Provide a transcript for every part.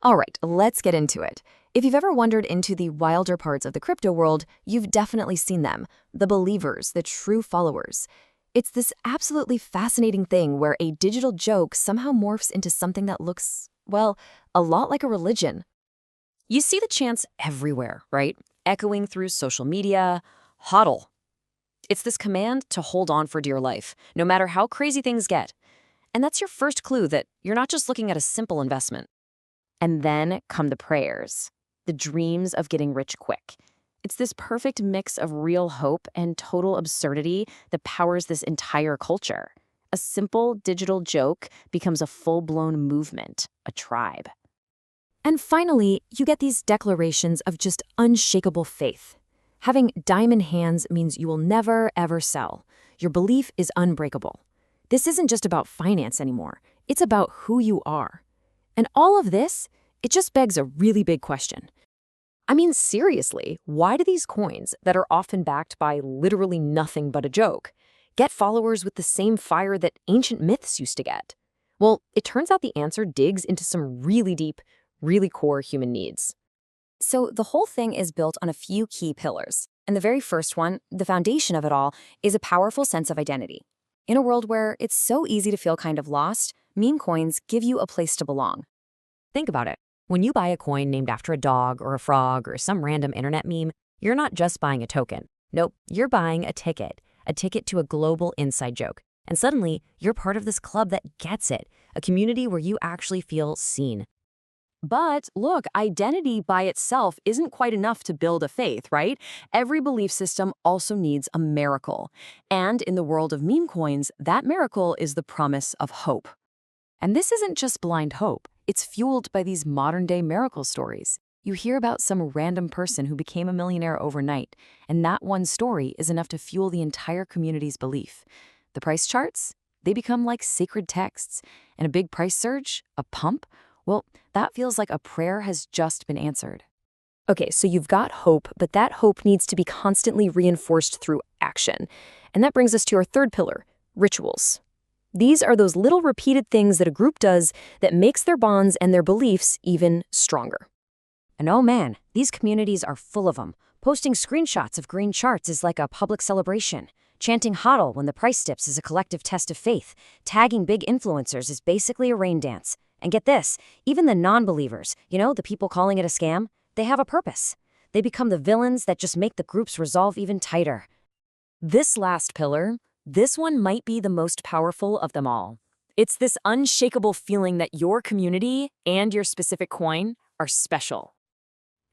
All right, let's get into it. If you've ever wandered into the wilder parts of the crypto world, you've definitely seen them, the believers, the true followers. It's this absolutely fascinating thing where a digital joke somehow morphs into something that looks, well, a lot like a religion. You see the chants everywhere, right? Echoing through social media, hodl. It's this command to hold on for dear life, no matter how crazy things get. And that's your first clue that you're not just looking at a simple investment. And then come the prayers, the dreams of getting rich quick. It's this perfect mix of real hope and total absurdity that powers this entire culture. A simple digital joke becomes a full-blown movement, a tribe. And finally, you get these declarations of just unshakable faith. Having diamond hands means you will never, ever sell. Your belief is unbreakable. This isn't just about finance anymore. It's about who you are. And all of this, it just begs a really big question. I mean, seriously, why do these coins that are often backed by literally nothing but a joke get followers with the same fire that ancient myths used to get? Well, it turns out the answer digs into some really deep, really core human needs. So the whole thing is built on a few key pillars. And the very first one, the foundation of it all, is a powerful sense of identity. In a world where it's so easy to feel kind of lost, meme coins give you a place to belong. Think about it. When you buy a coin named after a dog or a frog or some random internet meme, you're not just buying a token. Nope, you're buying a ticket to a global inside joke. And suddenly, you're part of this club that gets it, a community where you actually feel seen. But look, identity by itself isn't quite enough to build a faith, right? Every belief system also needs a miracle. And in the world of meme coins, that miracle is the promise of hope. And this isn't just blind hope. It's fueled by these modern-day miracle stories. You hear about some random person who became a millionaire overnight, and that one story is enough to fuel the entire community's belief. The price charts, they become like sacred texts. And a big price surge, a pump, well, that feels like a prayer has just been answered. Okay, so you've got hope, but that hope needs to be constantly reinforced through action. And that brings us to our third pillar, rituals. These are those little repeated things that a group does that makes their bonds and their beliefs even stronger. And oh man, these communities are full of them. Posting screenshots of green charts is like a public celebration. Chanting hodl when the price dips is a collective test of faith. Tagging big influencers is basically a rain dance. And get this, even the non-believers, the people calling it a scam, they have a purpose. They become the villains that just make the group's resolve even tighter. This last pillar, this one might be the most powerful of them all. It's this unshakable feeling that your community and your specific coin are special.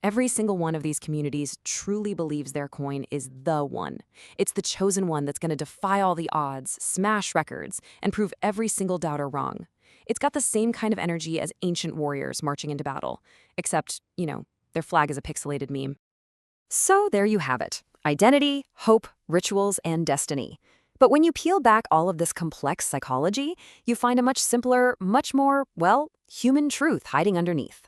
Every single one of these communities truly believes their coin is the one. It's the chosen one that's going to defy all the odds, smash records, and prove every single doubter wrong. It's got the same kind of energy as ancient warriors marching into battle, except, their flag is a pixelated meme. So there you have it. Identity, hope, rituals, and destiny. But when you peel back all of this complex psychology, you find a much simpler, much more, human truth hiding underneath.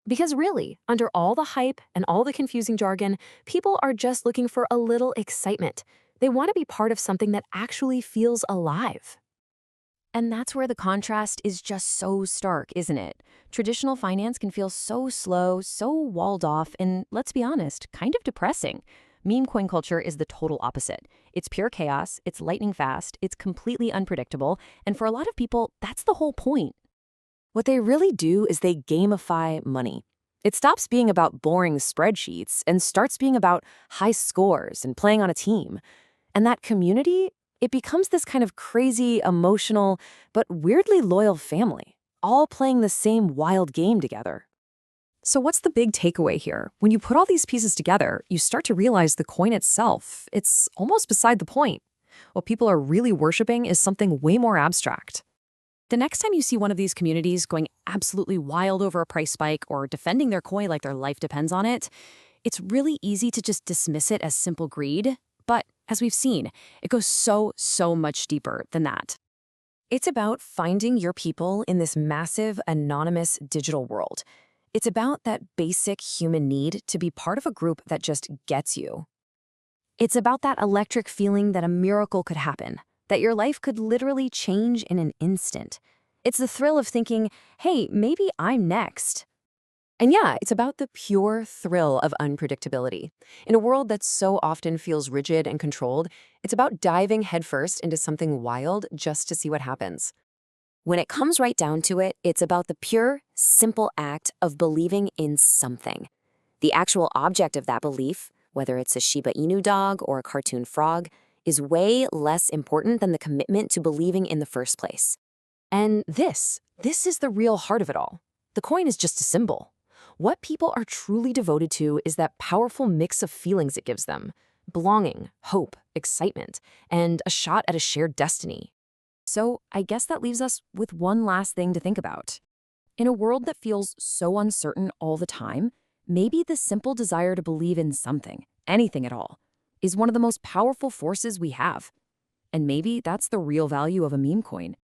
Because really, under all the hype and all the confusing jargon, people are just looking for a little excitement. They want to be part of something that actually feels alive. And that's where the contrast is just so stark, isn't it? Traditional finance can feel so slow, so walled off, and let's be honest, kind of depressing. Meme coin culture is the total opposite. It's pure chaos, it's lightning fast, it's completely unpredictable, and for a lot of people, that's the whole point. What they really do is they gamify money. It stops being about boring spreadsheets and starts being about high scores and playing on a team. And that community, it becomes this kind of crazy, emotional, but weirdly loyal family, all playing the same wild game together. So what's the big takeaway here? When you put all these pieces together, you start to realize the coin itself, it's almost beside the point. What people are really worshiping is something way more abstract. The next time you see one of these communities going absolutely wild over a price spike or defending their coin like their life depends on it, it's really easy to just dismiss it as simple greed. But as we've seen, it goes so much deeper than that. It's about finding your people in this massive, anonymous digital world. It's about that basic human need to be part of a group that just gets you. It's about that electric feeling that a miracle could happen, that your life could literally change in an instant. It's the thrill of thinking, hey, maybe I'm next. And yeah, it's about the pure thrill of unpredictability. In a world that so often feels rigid and controlled, it's about diving headfirst into something wild just to see what happens. When it comes right down to it, it's about the pure, simple act of believing in something. The actual object of that belief, whether it's a Shiba Inu dog or a cartoon frog, is way less important than the commitment to believing in the first place. And this is the real heart of it all. The coin is just a symbol. What people are truly devoted to is that powerful mix of feelings it gives them: belonging, hope, excitement, and a shot at a shared destiny. So I guess that leaves us with one last thing to think about. In a world that feels so uncertain all the time, maybe the simple desire to believe in something, anything at all, is one of the most powerful forces we have. And maybe that's the real value of a meme coin.